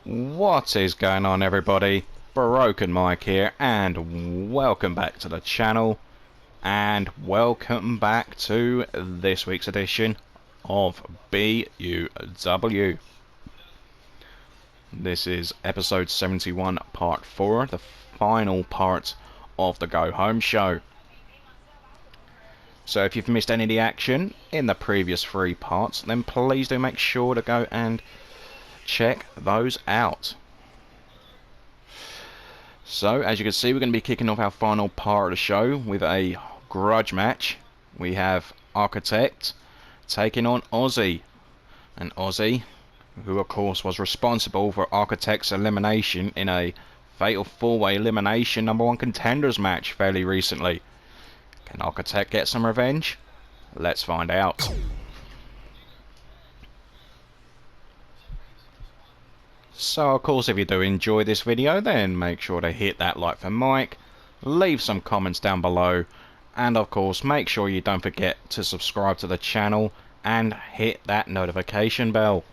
What is going on, everybody? Broken Mike here, and welcome back to the channel, and welcome back to this week's edition of BUW. This is episode 71, part 4, the final part of the Go Home show. So if you've missed any of the action in the previous 3 parts, then please do make sure to go and check those out. So as you can see, we're going to be kicking off our final part of the show with a grudge match. We have Architect taking on Ozzy, and Ozzy, who of course was responsible for Architect's elimination in a fatal 4-way elimination #1 contenders match fairly recently. Can Architect get some revenge? Let's find out. So of course, if you do enjoy this video, then make sure to hit that like for Mike, leave some comments down below, and of course make sure you don't forget to subscribe to the channel and hit that notification bell.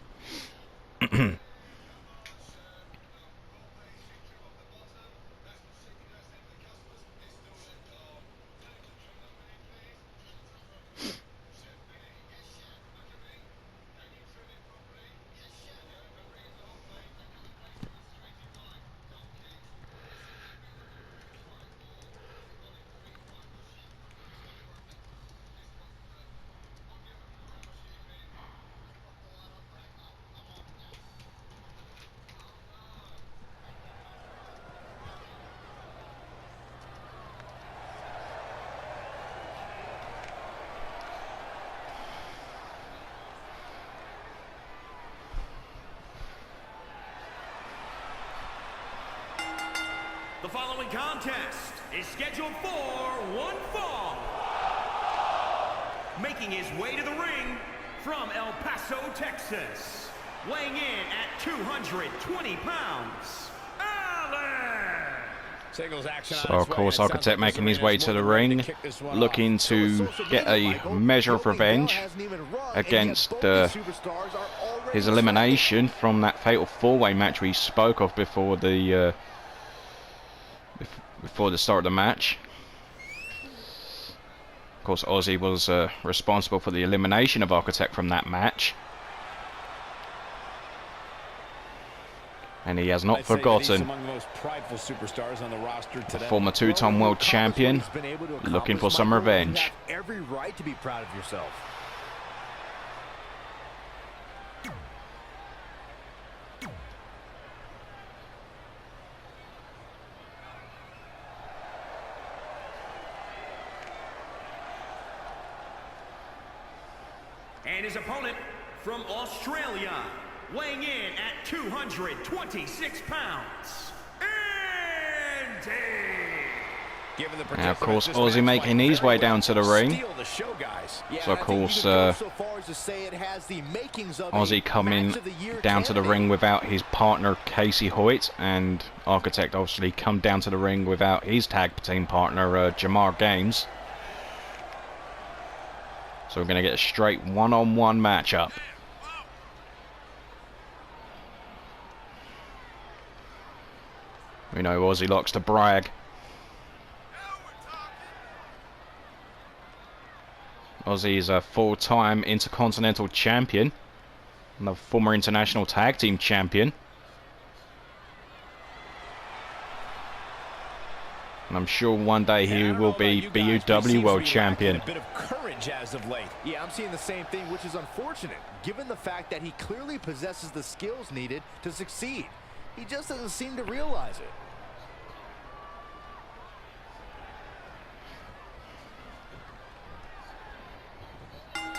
The following contest is scheduled for one fall. Making his way to the ring from El Paso, Texas, weighing in at 220 pounds, Allen. So of course Architect making his way to the ring, looking to get a measure of revenge against his elimination from that fatal 4-way match we spoke of before the start of the match. Of course, Ozzy was responsible for the elimination of Architect from that match, and he has not forgotten. The former 2-time world champion looking for some revenge. Every right to be proud of yourself. And his opponent from Australia, weighing in at 226 pounds, Andy. Now, of course, Ozzy making his way down to the ring. So, of course, Ozzy coming down to the ring without his partner, Casey Hoyt, and Architect obviously come down to the ring without his tag team partner, Jamar Gaines. So we're going to get a straight one-on-one matchup. We know Ozzy likes to brag. Ozzy is a 4-time Intercontinental Champion and a former International Tag Team Champion. And I'm sure one day he will be BUW World Champion. As of late. Yeah, I'm seeing the same thing, which is unfortunate, given the fact that he clearly possesses the skills needed to succeed. He just doesn't seem to realize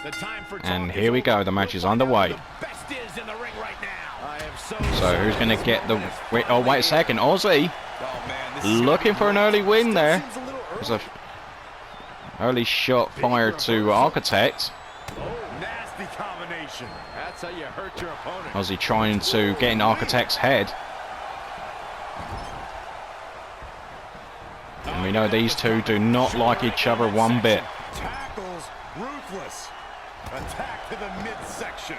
it. And here we go, the match is underway. So who's going to get the... Oh, wait a second, Ozzy looking for an early win there. There's a early shot fired to Architect. Nasty combination. That's how you hurt your opponent. Ozzy trying to get in Architect's head. And we know these two do not like each other one bit. Tackles ruthless. Attack to the midsection.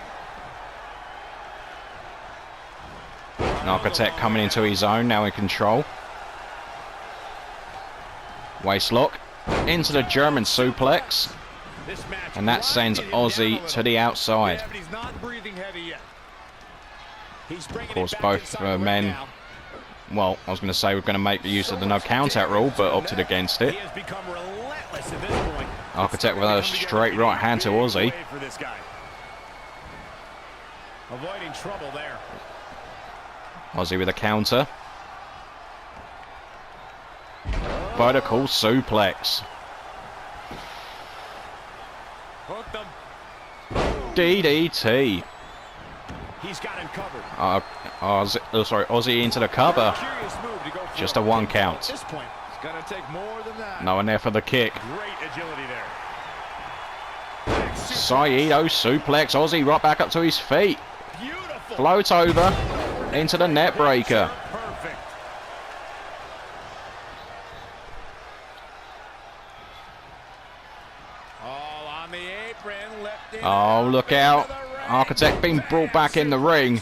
Architect coming into his own, now in control. Waistlock into the German suplex. And that sends Ozzy to the outside. Of course, both men... Well, I was going to say we're going to make use of the no count-out rule, but opted against it. Architect with a straight right hand to Ozzy. Avoiding trouble there. Ozzy with a counter. Vertical suplex. DDT. He's got him covered. Ozzy into the cover. Just a 1 count. At this point, it's gonna take more than that. No one there for the kick. Great agility there. Saito suplex. Ozzy right back up to his feet. Beautiful. Float over into the net breaker. Perfect. All on the apron, left in. Oh, look out. Architect being brought back in the ring.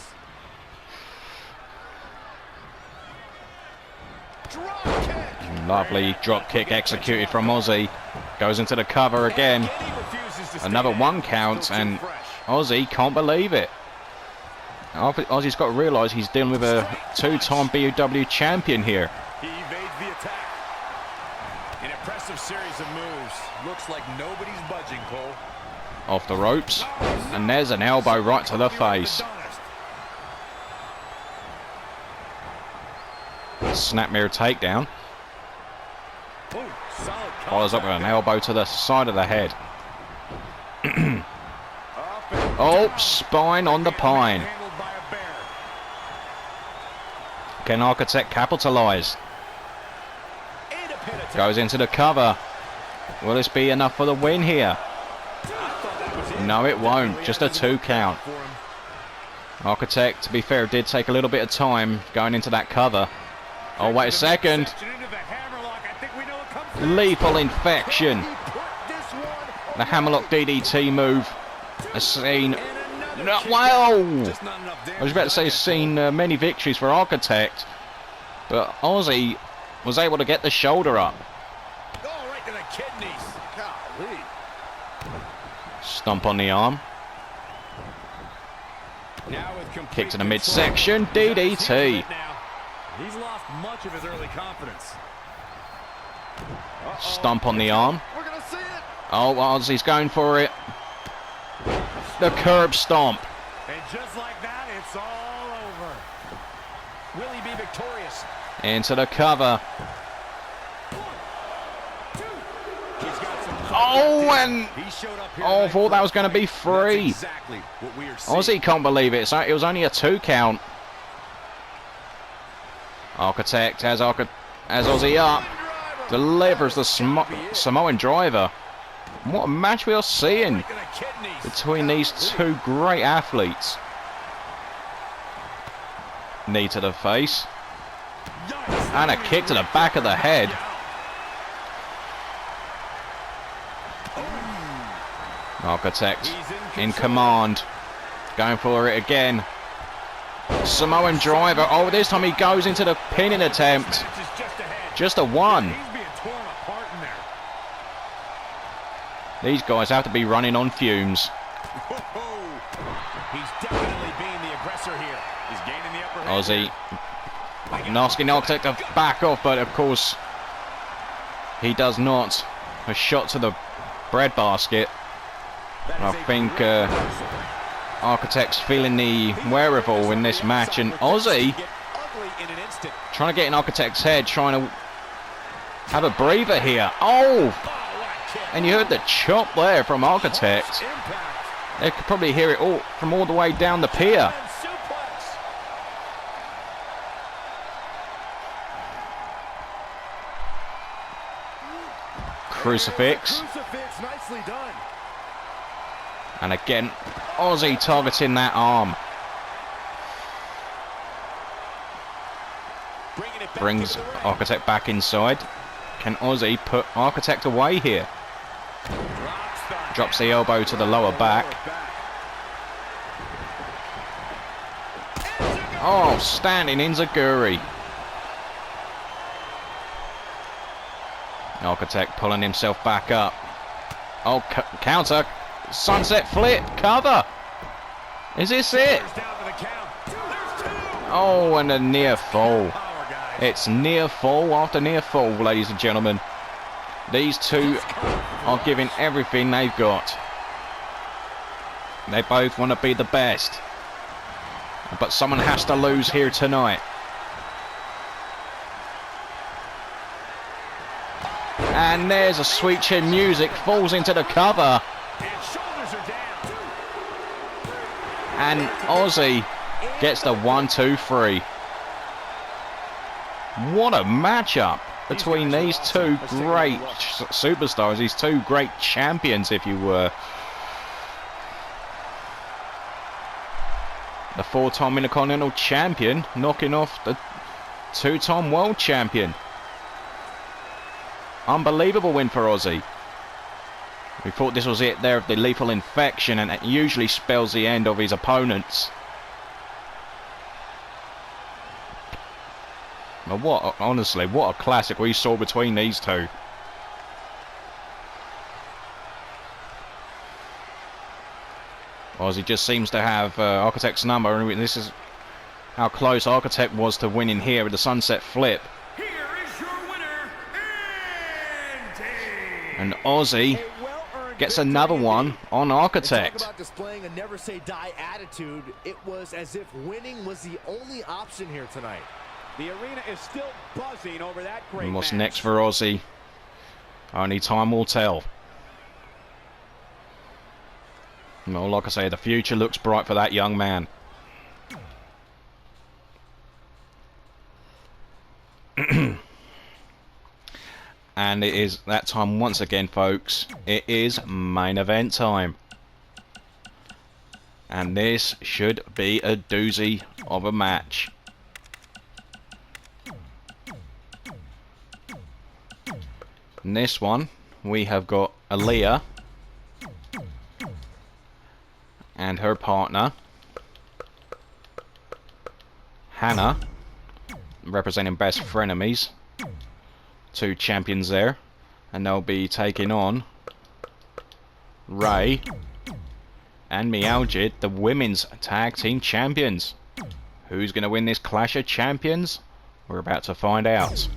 Lovely drop kick executed from Ozzy. Goes into the cover again. Another 1 count, and Ozzy can't believe it. Ozzy's got to realise he's dealing with a 2-time BUW champion here. He evades the attack. An impressive series of moves. Looks like nobody's budging, Cole. Off the ropes, and there's an elbow right to the face. Snapmare takedown. Follows up with an elbow to the side of the head. Oh, spine on the pine. Can Architect capitalise? Goes into the cover. Will this be enough for the win here? No, it won't. Just a 2 count. Architect, to be fair, did take a little bit of time going into that cover. Oh, wait a second. Lethal infection. The hammerlock DDT move has seen... No, wow! I was about to say seen many victories for Architect, but Ozzy was able to get the shoulder up. Right to the kidneys. Golly. Stomp on the arm. Now with Kick to the midsection. DDT. He's lost much of his early confidence. Stomp on the arm. We're gonna see it. Oh, Ozzy's going for it. The curb stomp. And just like that, it's all over. Will he be victorious? Into the cover. Oh, and I thought that was going to be 3. Exactly what we are Ozzy can't believe it. It was only a 2 count. Architect has Ozzy up. Delivers the Samoan driver. What a match we are seeing between these 2 great athletes. Knee to the face. And a kick to the back of the head. Architect in command. Going for it again. Samoan driver. Oh, this time he goes into the pinning attempt. Just a 1. These guys have to be running on fumes. He's definitely being the aggressor here. He's gaining the upper hand. Ozzy asking Architect to back off, but of course he does not. A shot to the breadbasket. I think Architect's feeling the wherewithal in this match, and Ozzy trying to get in Architect's head, trying to have a breather here. Oh! And you heard the chop there from Architect. They could probably hear it all from all the way down the pier. Crucifix. Nicely done. And again, Ozzy targeting that arm. Brings Architect back inside. Can Ozzy put Architect away here? Drops the elbow to the lower back. Oh, standing enziguri. Architect pulling himself back up. Oh, counter. Sunset flip. Cover. Is this it? Oh, and a near fall. It's near fall after near fall, ladies and gentlemen. These two are giving everything they've got. They both want to be the best. But someone has to lose here tonight. And there's a sweet chin music. Falls into the cover. And Ozzy gets the 1-2-3. What a matchup between these two great superstars, these two great champions, if you were. The 4-time Intercontinental Champion knocking off the 2-time World Champion. Unbelievable win for Ozzy. We thought this was it there of the lethal infection, and it usually spells the end of his opponents. But what, honestly, what a classic we saw between these two. Ozzy just seems to have Architect's number, and this is how close Architect was to winning here with the sunset flip. Here is your winner, Andy. And Ozzy gets another one on Architect. Talk about displaying a never say die attitude. It was as if winning was the only option here tonight. The arena is still buzzing over that great And what's match. next for Ozzy? Only time will tell. Well, like I say, the future looks bright for that young man. And it is that time once again, folks. It is main event time. And this should be a doozy of a match. In this one, we have got Aaliyah and her partner, Hannah, representing Best Frenemies. Two champions there. And they'll be taking on Ray and Meowjid, the women's tag team champions. Who's going to win this Clash of Champions? We're about to find out.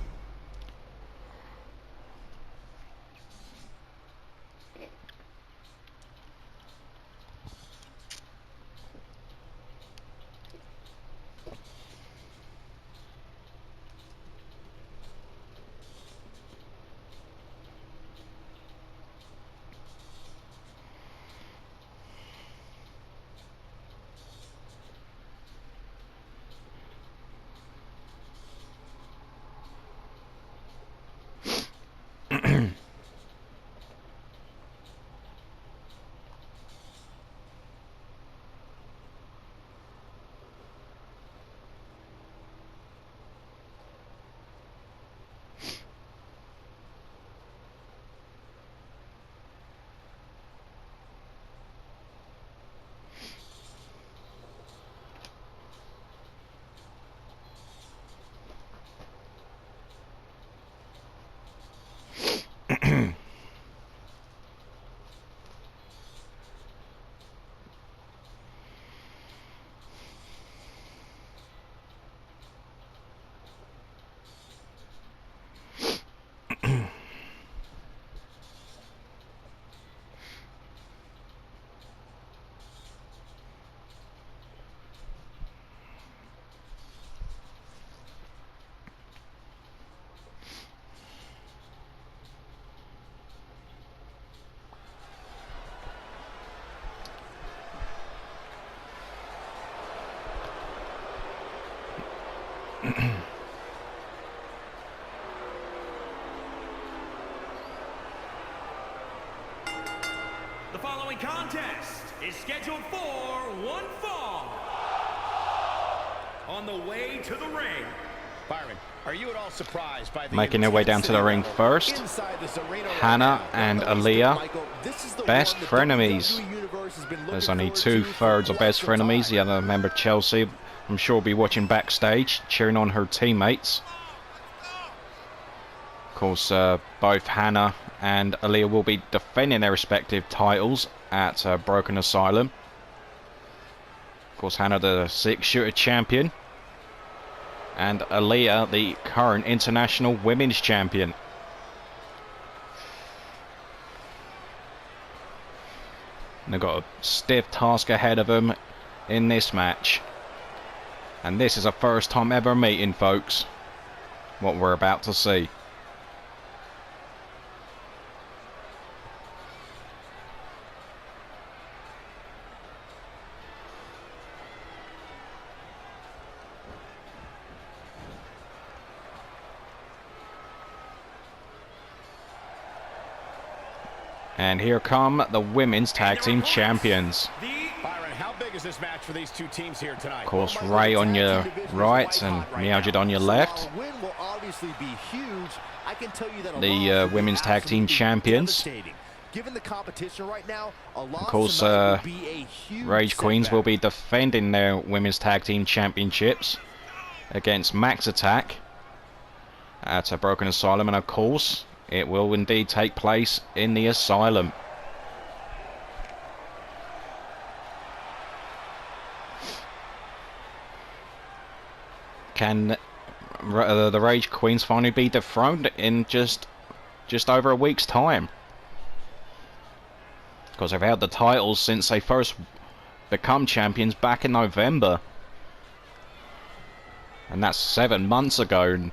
The following contest is scheduled for one fall. On the way to the ring, Byron, are you at all surprised by the Making their way down to the ring first. Hannah and Aaliyah, best frenemies. There's only 2/3 of best frenemies. The other member, Chelsea, I'm sure will be watching backstage, cheering on her teammates. Of course, both Hannah and Aaliyah will be defending their respective titles at Broken Asylum. Of course, Hannah, the 6-shooter champion, and Aaliyah, the current international women's champion. And they've got a stiff task ahead of them in this match. And this is a first time ever meeting, folks. What we're about to see. And here come the women's tag team champions. Byron, how big is this match for these two teams here tonight? Of course, Ray on your right and Miaujid on your left. The women's tag team champions. Given the competition right now, of course, Rage Queens will be defending their women's tag team championships against Max Attack at a Broken Asylum, and of course, it will indeed take place in the asylum. Can the Rage Queens finally be dethroned in just over a week's time? Because they've held the titles since they first become champions back in November. And that's 7 months ago. And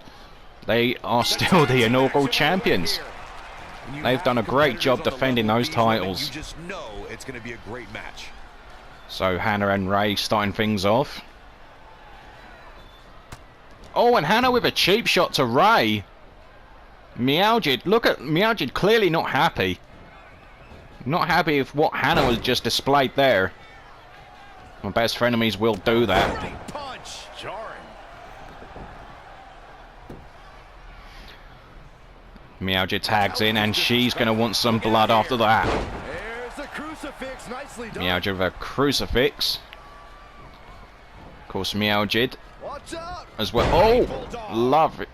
they are still the inaugural champions. They've done a great job defending those titles. You just know it's going to be a great match. So Hannah and Ray starting things off. Oh, and Hannah with a cheap shot to Ray. Miaujid, look at Miaujid, clearly not happy. Not happy with what Hannah was just displayed there. My best frenemies will do that. punch. Jarring. Miaujid tags in, and she's going to want some blood after that. There's the crucifix. Nicely done. Miaujid with a crucifix. Of course, Miaujid Watch out. as well. Oh,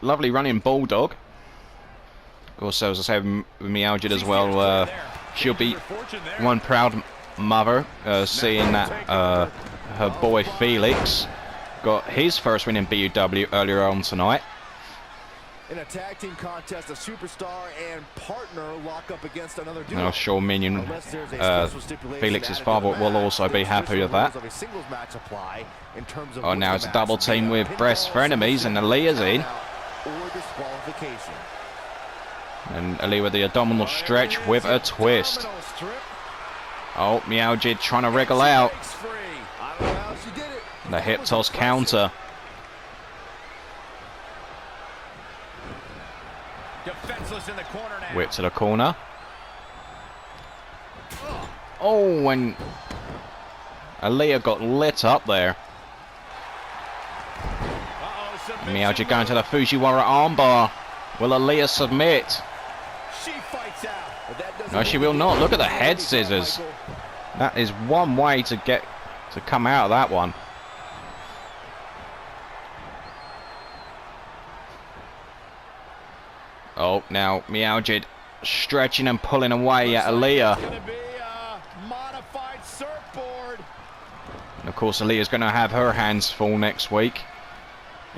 lovely running bulldog. Of course, as I said, Miaujid as well. She'll be one proud mother, seeing that her boy Felix got his first win in BUW earlier on tonight. In a tag team contest, a superstar and partner lock up against another duo. And I'm sure Minion, Felix's father, will also be happy with that. Oh, now it's a double team with Breast Frenemies, and Aaliyah's in. And Aaliyah with the abdominal stretch with a twist. Oh, Miaujid trying to wriggle out. The hip toss counter. Defenseless in the corner now. Whip to the corner. Oh, and Aaliyah got lit up there. Miaujid going to the Fujiwara armbar. Will Aaliyah submit? She fights out. No, she will not. Look at the head scissors. That is one way to come out of that one. Oh, now Miaujid stretching and pulling away at Aaliyah. And of course, Aaliyah's going to have her hands full next week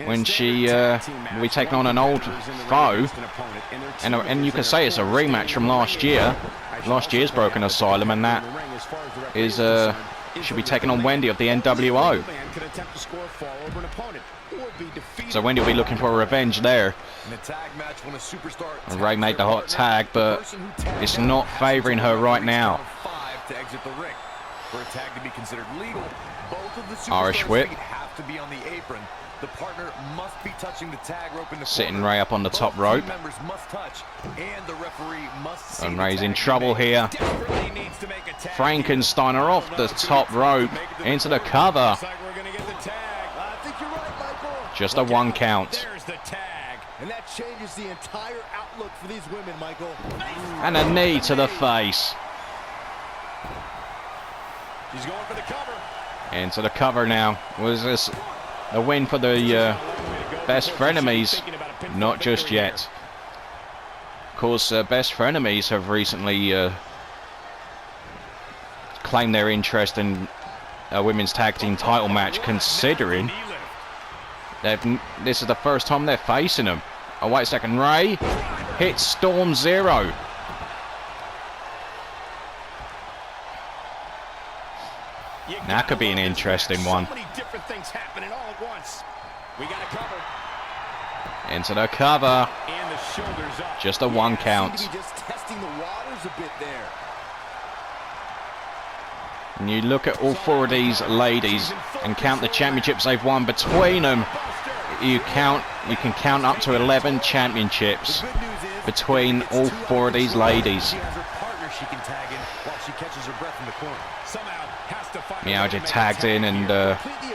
when she will be taking on an old foe. And you can say it's a rematch from last year's Broken Asylum, and that is should be taking on Wendy of the NWO. So Wendy will be looking for a revenge there. And Ray made the hot tag, but it's not favouring her right now. Irish whip. Sitting Ray up on the top rope. And Ray's in trouble here. Frankensteiner off the top rope into the cover. Just a 1 count. There's the tag. And that changes the entire outlook for these women, Michael. And a knee to the face. She's going for the cover. Into the cover now. Was this the win for the best frenemies? Not just yet. Of course, best frenemies have recently claimed their interest in a women's tag team title match, considering this is the first time they're facing them. Oh, wait a second. Ray hits Storm Zero. That could be an interesting one. So many different things happening all at once. We got a cover. Into the cover. And the shoulders up. Just a 1 count. Seem to be just testing the waters a bit there. And you look at all 4 of these ladies and count the championships they've won between them. You can count up to 11 championships between all 4 of these ladies. She has her partner she can tag in while she catches her breath in the corner. Somehow has to find Meowja tagged in and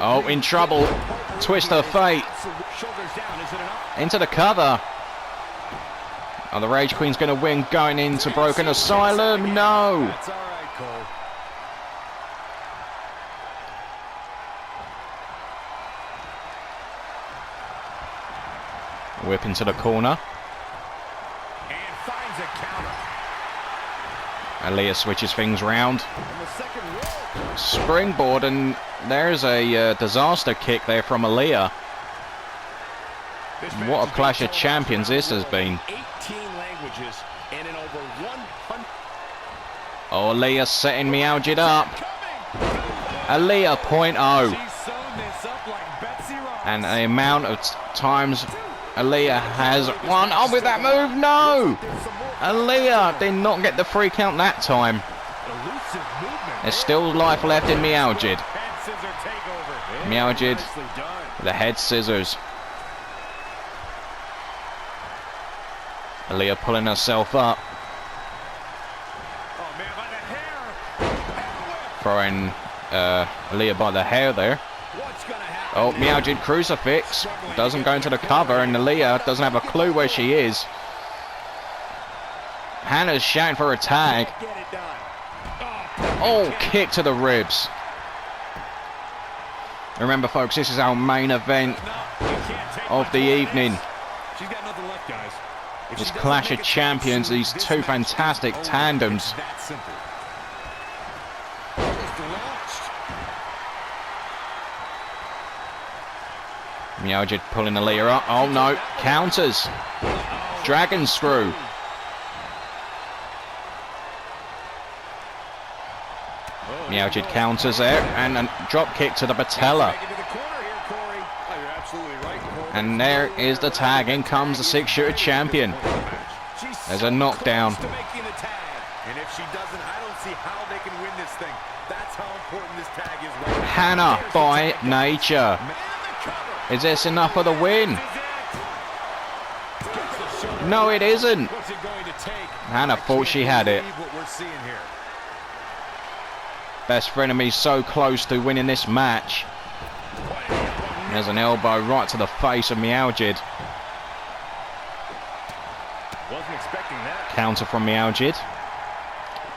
oh, in trouble. Twist of fate. Shoulders down, is it enough? Into the cover. Oh, the Rage Queen's going to win going into Broken Asylum. No. That's all right, Cole. Whip into the corner. And finds a counter. Aaliyah switches things round. On the second rope. Springboard, and there's a disaster kick there from Aaliyah. This What a match has clash been of champions this has been. 18 languages and in over 100. Oh, Aaliyah setting Meowja up. Aaliyah 0.0. She's sewn this up like Betsy Ross. And the amount of times Aaliyah has won. Oh, with that move, no! Aaliyah did not get the 3 count that time. Elusive movement. There's still life left in Meowja. Head scissor takeover. Meowja, Nicely done. the head scissors. Aaliyah pulling herself up. Oh man, by the hair. Throwing Aaliyah by the hair there. What's gonna happen? Oh, Meowja crucifix. Doesn't go into the cover, and Aaliyah doesn't have a clue where she is. Hannah's shouting for a tag. Get it done. Oh, kick to the ribs. Remember, folks, this is our main event of the evening. She's got nothing left, guys. This clash of champions, these 2 fantastic tandems. That simple. Meowja pulling Aaliyah up. Oh no, counters. Dragon screw. Meowja counters there, and a drop kick to the patella. And there is the tag. In comes the 6-shooter champion. There's a knockdown. And if she doesn't, I don't see how they can win this thing. That's how important this tag is right now. Hannah by nature. Is this enough for the win? No, it isn't. What's it going to take? Hannah thought she had it. What we're seeing here. Best frenemy so close to winning this match. There's an elbow right to the face of Meowja. Wasn't expecting that. Counter from Meowja.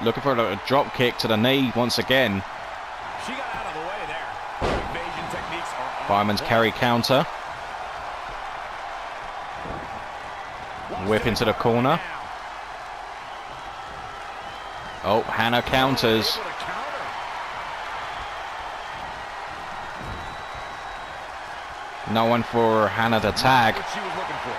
Looking for a drop kick to the knee once again. She got out of the way there. Evasion techniques are on Fireman's point. carry counter. Whip into the corner. Oh, Hannah counters. Able to counter. No one for Hannah to tag. What she was looking for.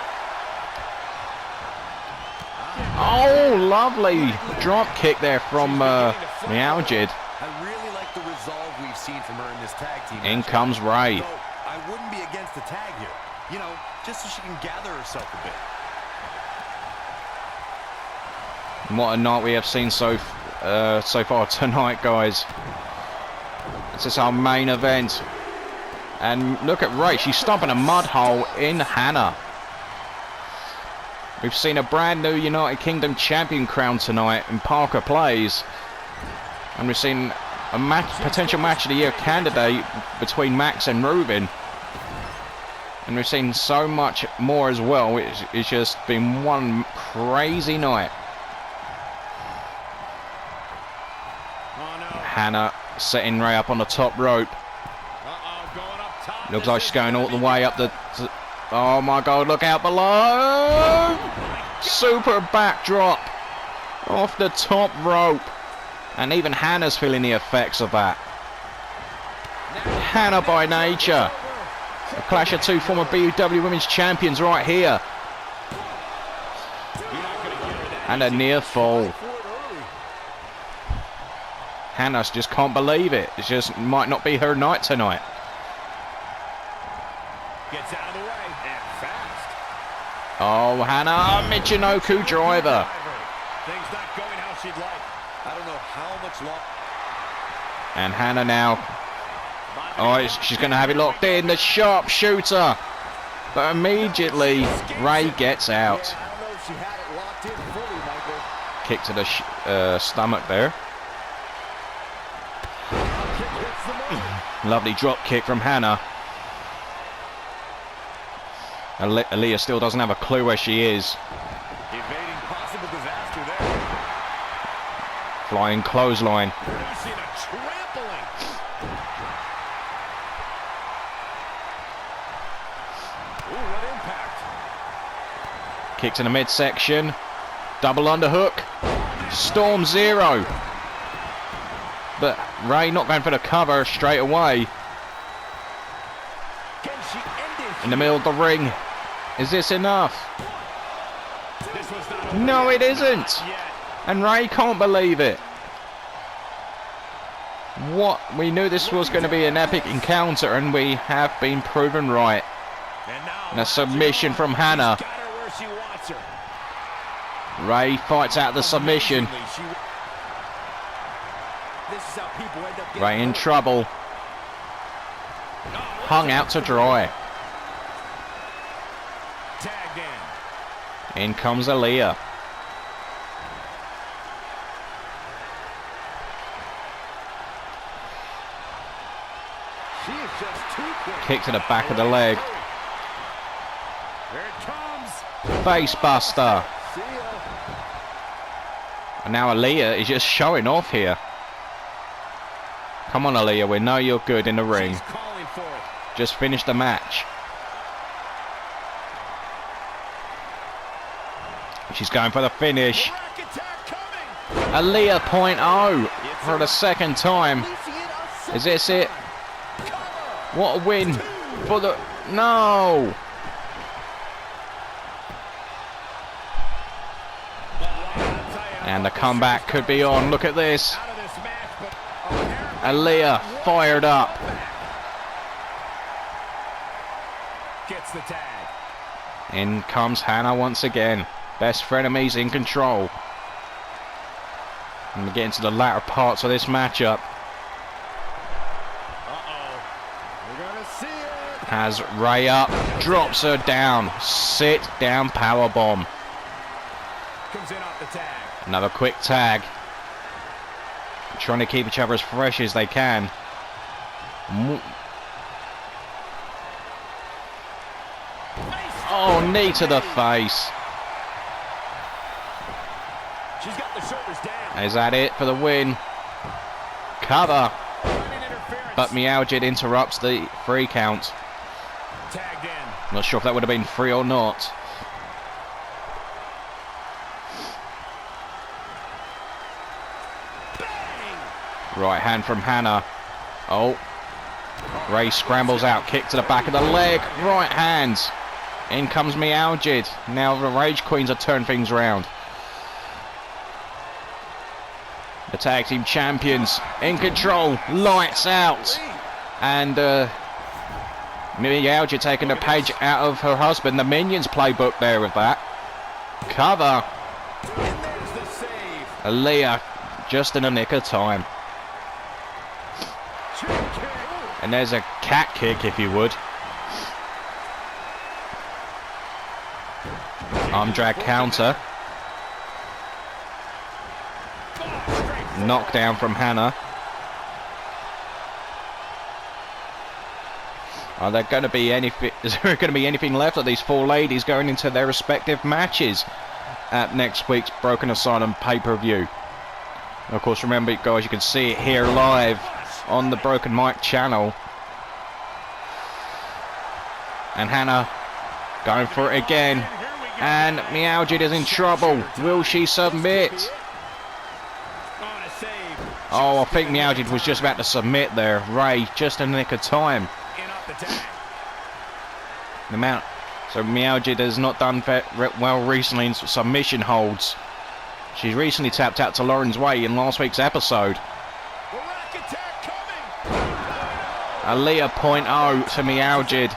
Oh, lovely drop kick there from Meowja. I really like the resolve we've seen from her in this tag team. In match. comes Ray. So I wouldn't be against the tag here. You know, just so she can gather herself a bit. And what a night we have seen so far tonight, guys. This is our main event. And look at Ray. She's stomping a mud hole in Hannah. We've seen a brand new United Kingdom champion crowned tonight in Parker Plays. And we've seen a potential match of the year candidate between Max and Ruben. And we've seen so much more as well. It's just been one crazy night. Oh, no. Hannah setting Ray up on the top rope. Going up top. Looks like she's going all the way up the... Oh my God, look out below! Super backdrop off the top rope. And even Hannah's feeling the effects of that. Hannah by nature. A clash of two former BUW Women's Champions right here. And a near fall. Hannah just can't believe it. It just might not be her night tonight. Gets out of the way and fast. Oh, Hannah, Michinoku driver. Things not going how she'd like. I don't know how much longer. And Hannah now. Oh, she's going to have it locked in. The sharpshooter. But immediately, Ray gets out. Yeah, I don't know if she had it locked in fully, Michael. Kick to the stomach there. Lovely drop kick from Hannah. Aaliyah still doesn't have a clue where she is. Evading possible disaster there. Flying clothesline. Producing a trampling. Ooh, what impact. Kick to the midsection. Double underhook. Storm zero. But Ray not going for the cover straight away. Can she end it? In the middle of the ring. Is this enough? This was not No, it isn't. yet. And Ray can't believe it. What? We knew this was going to be an epic encounter, and we have been proven right. And now And a submission from Hannah. got her where she wants her. Ray fights out the submission. This is how people end up getting Ray in hurt. trouble. Hung out to dry. Tagged in. In comes Aaliyah. She is just too quick. Kick to the back of the leg. Here it comes. Face buster. See ya. And now Aaliyah is just showing off here. Come on, Aaliyah. We know you're good in the ring. She's calling for it. Just finish the match. She's going for the finish. Rack attack coming. Aaliyah 0.0 for the second time. Releasing it a Is this it? cover. What a win for the... No! And the comeback could be on. Look at this. Out of this match, but apparently Aaliyah fired up. gets the tag. In comes Hannah once again. Best frenemies in control. And we get into the latter parts of this matchup. We're gonna see it. Has Ray up, drops her down. Sit down powerbomb. Comes in off the tag. Another quick tag. Trying to keep each other as fresh as they can. Oh, knee to the face. She's got the shoulders down. Is that it for the win? Cover. Running interference. But Meowjid interrupts the 3 count. Tagged in. Not sure if that would have been 3 or not. Right hand from Hannah. Oh. Ray scrambles out. Kick to the back of the leg. Right hand. In comes Meowjid. Now the Rage Queens have turned things round. The tag team champions in control. Lights out. And Meowjid taking a page out of her husband, the Minions playbook there with that. Cover. And there's the save. Aaliyah just in the nick of time. And there's a cat kick, if you would. Arm drag counter. Knockdown from Hannah. Are there going to be anything? Is there going to be anything left of these four ladies going into their respective matches at next week's Broken Asylum pay-per-view? Of course, remember, guys, you can see it here live on the Broken Mic channel. And Hannah going for it again. And Meowjid is in trouble. Will she submit? Oh, I think Meowjid was just about to submit there. Ray, just in the nick of time. So Meowjid has not done well recently in submission holds. She's recently tapped out to Lauren's Way in last week's episode. Aaliyah 0.0 to Meowjid.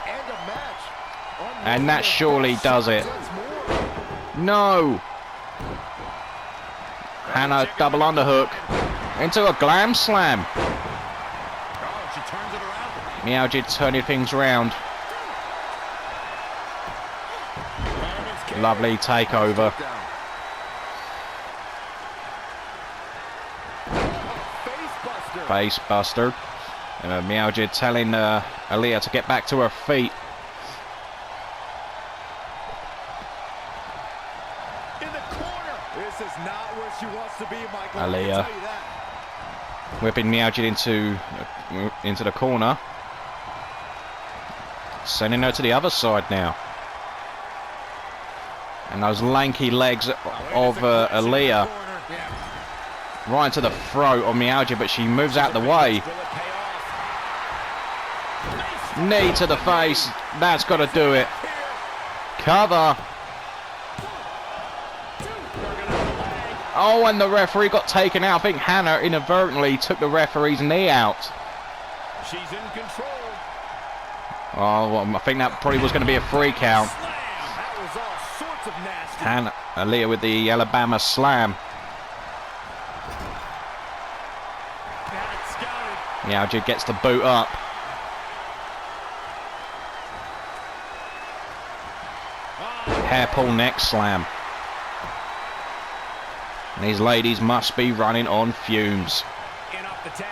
And that surely does it. No! Hannah double underhook into a glam slam. Meowjid turning things around. Lovely takeover. Face buster. Meowjid telling Aaliyah to get back to her feet. This is not where she wants to be, Michael. Aaliyah whipping Meowjid into the corner. Sending her to the other side now. And those lanky legs of Aaliyah right into the throat of Meowjid, but she moves out the way. Knee to the face. That's got to do it. Cover. Oh, and the referee got taken out. I think Hannah inadvertently took the referee's knee out. She's in control. Oh, well, I think that probably was going to be a free count. That was all sorts of nasty. Hannah, Aaliyah with the Alabama slam. Meowjid gets the boot up. Hair pull neck slam. And these ladies must be running on fumes. In off the tag.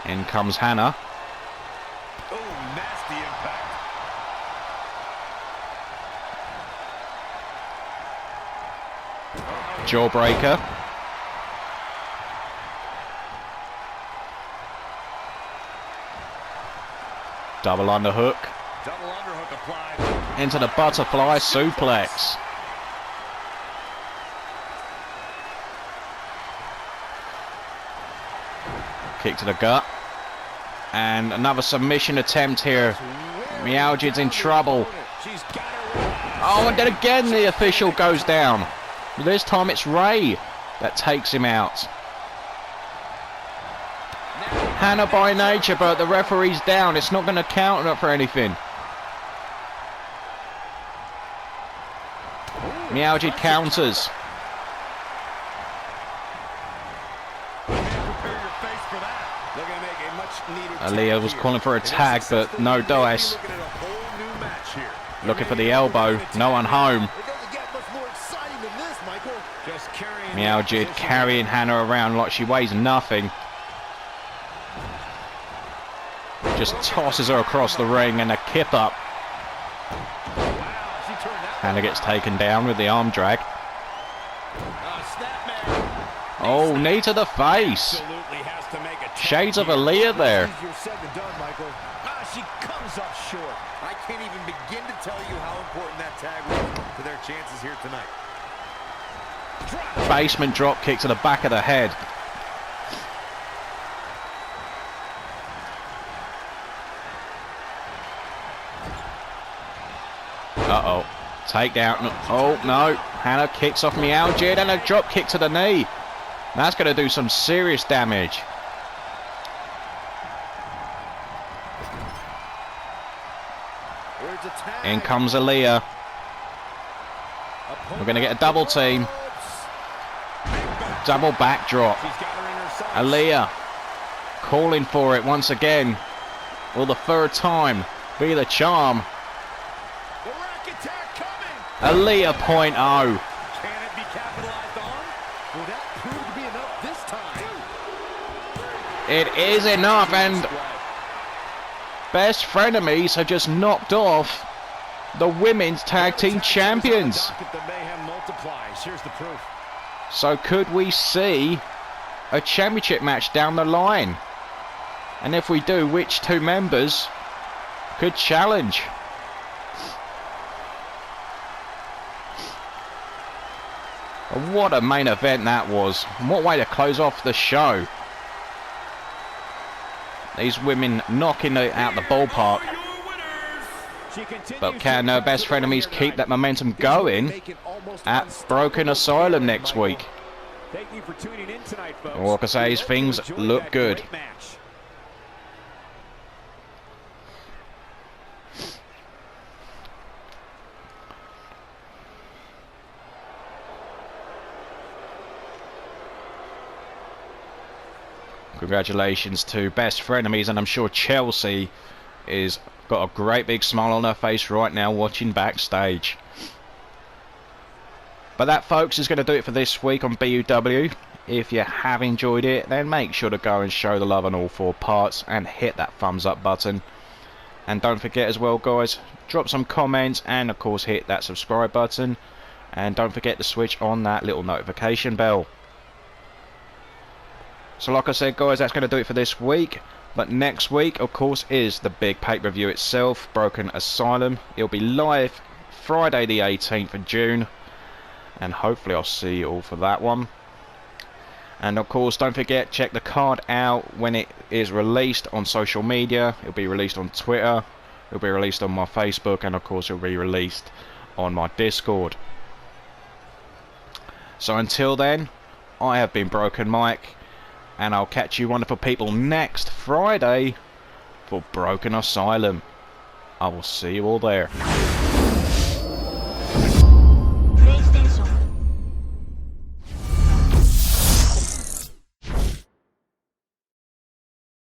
In comes Hannah. Oh, nasty impact. Jawbreaker. Double underhook. Double underhook applied. Into the butterfly suplex. Kick to the gut. And another submission attempt here. Meowjid's in trouble. Oh, and then again the official goes down. This time it's Ray that takes him out. Hannah by nature, but the referee's down. It's not going to count up for anything. Meowjid counters. Aaliyah was calling for a tag, but no dice. Looking for the elbow. No one home. Meowjid carrying Hannah around like she weighs nothing. Just tosses her across the ring and a kip up. Hannah gets taken down with the arm drag. Oh, knee to the face. Shades of Aaliyah there. She comes up short. I can't even begin to tell you how important that tag was to their chances here tonight. Basement drop kick to the back of the head. Uh-oh. Takedown. Oh, no. Hannah kicks off Meowjid and a drop kick to the knee. That's going to do some serious damage. In comes Aaliyah. We're going to get a double team. Double backdrop. Aaliyah calling for it once again. Will the third time be the charm? Aaliyah 0.0. Can it be capitalized on? Will that prove to be enough this time? It is enough, and Best Frenemies have just knocked off the Women's Tag Team Champions. The mayhem multiplies. Here's the proof. So could we see a championship match down the line? And if we do, which two members could challenge? What a main event that was. What way to close off the show. These women knocking it out the ballpark. But can Best Frenemies keep that momentum going at Broken Asylum next week? All I can say is things look good. Congratulations to Best Frenemies, and I'm sure Chelsea is got a great big smile on her face right now watching backstage. But that, folks, is going to do it for this week on BUW. If you have enjoyed it, then make sure to go and show the love on all 4 parts and hit that thumbs up button. And don't forget as well, guys, drop some comments and of course hit that subscribe button. And don't forget to switch on that little notification bell. So like I said, guys, that's going to do it for this week. But next week, of course, is the big pay-per-view itself, Broken Asylum. It'll be live Friday the 18th of June. And hopefully I'll see you all for that one. And of course, don't forget, check the card out when it is released on social media. It'll be released on Twitter. It'll be released on my Facebook. And of course, it'll be released on my Discord. So until then, I have been Broken Mike. And I'll catch you wonderful people next Friday for Broken Asylum. I will see you all there.